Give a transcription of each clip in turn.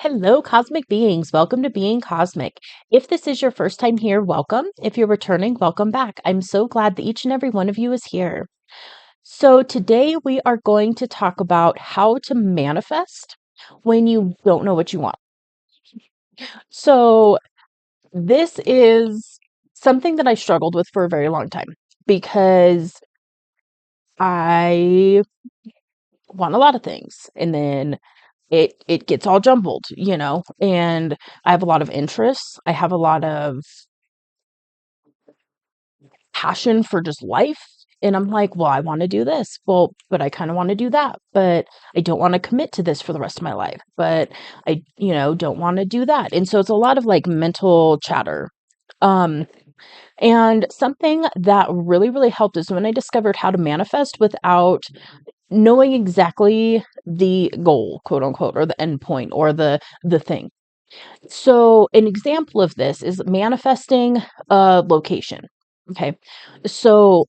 Hello, cosmic beings. Welcome to Being Cosmic. If this is your first time here, welcome. If you're returning, welcome back. I'm so glad that each and every one of you is here. So, today we are going to talk about how to manifest when you don't know what you want. So, this is something that I struggled with for a very long time because I want a lot of things and then it gets all jumbled, and I have a lot of interests. I have a lot of passion for just life. And I'm like, well, I want to do this. Well, but I kind of want to do that. But I don't want to commit to this for the rest of my life. But I don't want to do that. And so it's a lot of like mental chatter. Um, and something that really, really helped is when I discovered how to manifest without knowing exactly the goal, quote unquote, or the end point or the thing. So an example of this is manifesting a location. Okay. So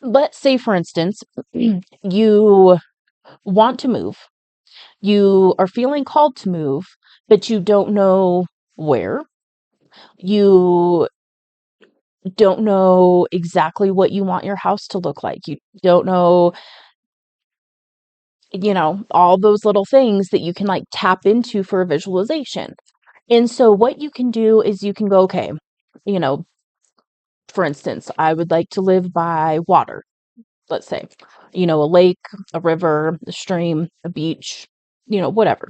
let's say, for instance, you want to move, you are feeling called to move, but you don't know where. You don't know exactly what you want your house to look like. You don't know, all those little things that you can like tap into for a visualization. And so what you can do is you can go, okay, you know, for instance, I would like to live by water, let's say, a lake, a river, a stream, a beach, whatever.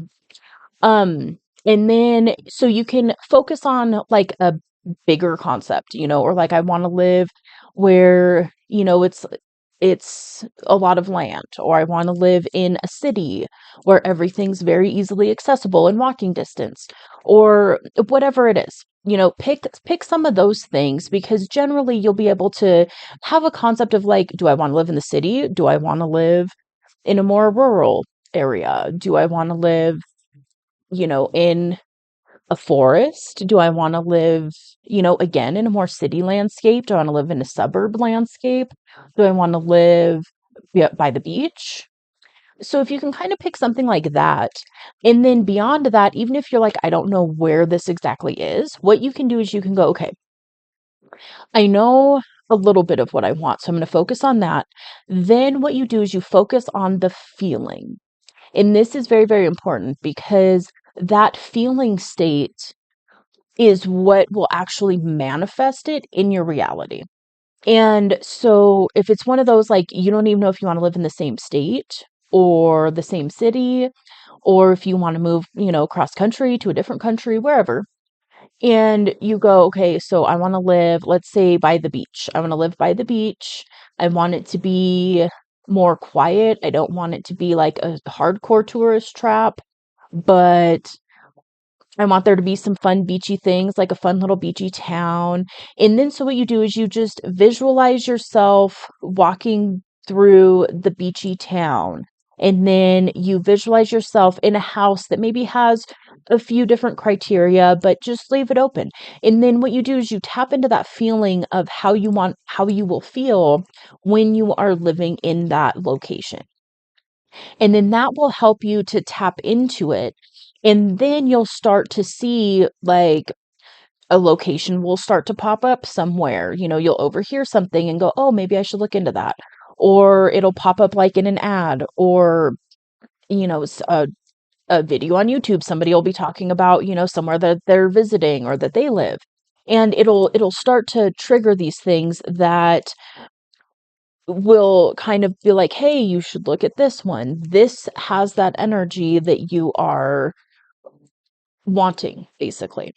Um, and then so you can focus on like a bigger concept, or like I want to live where, it's a lot of land, or I want to live in a city where everything's very easily accessible in walking distance, or whatever it is. Pick some of those things because generally you'll be able to have a concept of like, do I want to live in the city? Do I want to live in a more rural area? Do I want to live, in a forest? Do I want to live, again, in a more city landscape? Do I want to live in a suburb landscape? Do I want to live by the beach? So if you can kind of pick something like that, and then beyond that, even if you're like, I don't know where this exactly is, what you can do is you can go, okay, I know a little bit of what I want, so I'm going to focus on that. Then what you do is you focus on the feeling. And this is very, very important because that feeling state is what will actually manifest it in your reality. And so if it's one of those like you don't even know if you want to live in the same state or the same city, or if you want to move, cross country to a different country, wherever, and you go, okay, so I want to live, let's say, by the beach. I want to live by the beach. I want it to be more quiet. I don't want it to be like a hardcore tourist trap, but I want there to be some fun beachy things, like a fun little beachy town. And then so what you do is you just visualize yourself walking through the beachy town. And then you visualize yourself in a house that maybe has a few different criteria, but just leave it open. And then what you do is you tap into that feeling of how you will feel when you are living in that location. And then that will help you to tap into it. And then you'll start to see like a location will start to pop up somewhere. You'll overhear something and go, oh, maybe I should look into that. Or it'll pop up like in an ad or, a video on YouTube. Somebody will be talking about, somewhere that they're visiting or that they live. And it'll start to trigger these things that will kind of be like, hey, you should look at this one. This has that energy that you are wanting, basically.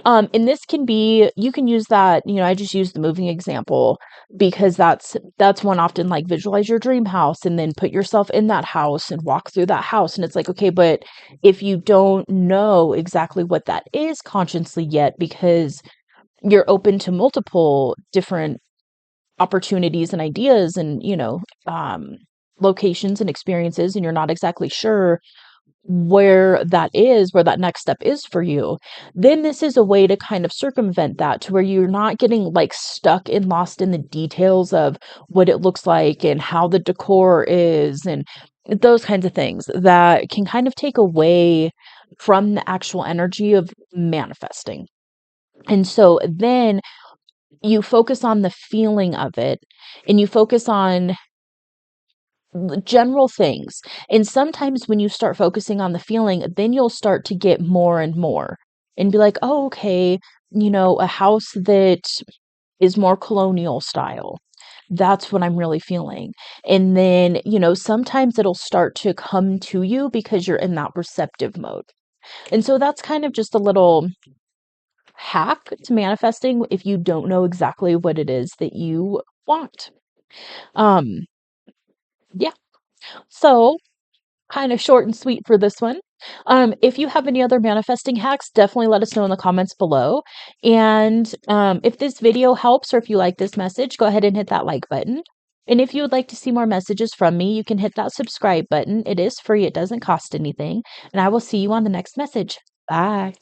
And this can be, you can use that, I just use the moving example because that's one often like visualize your dream house and then put yourself in that house and walk through that house. And it's like, okay, but if you don't know exactly what that is consciously yet, because you're open to multiple different opportunities and ideas and, locations and experiences, and you're not exactly sure where that next step is for you, then this is a way to kind of circumvent that to where you're not getting like stuck and lost in the details of what it looks like and how the decor is and those kinds of things that can kind of take away from the actual energy of manifesting. And so then you focus on the feeling of it, and you focus on general things. And sometimes when you start focusing on the feeling, then you'll start to get more and more and be like, oh, okay, a house that is more colonial style. That's what I'm really feeling. And then, sometimes it'll start to come to you because you're in that receptive mode. And so that's kind of just a little hack to manifesting if you don't know exactly what it is that you want. Um, yeah. So kind of short and sweet for this one. If you have any other manifesting hacks, definitely let us know in the comments below. And if this video helps or if you like this message, go ahead and hit that like button. And if you would like to see more messages from me, you can hit that subscribe button. It is free, it doesn't cost anything. And I will see you on the next message. Bye.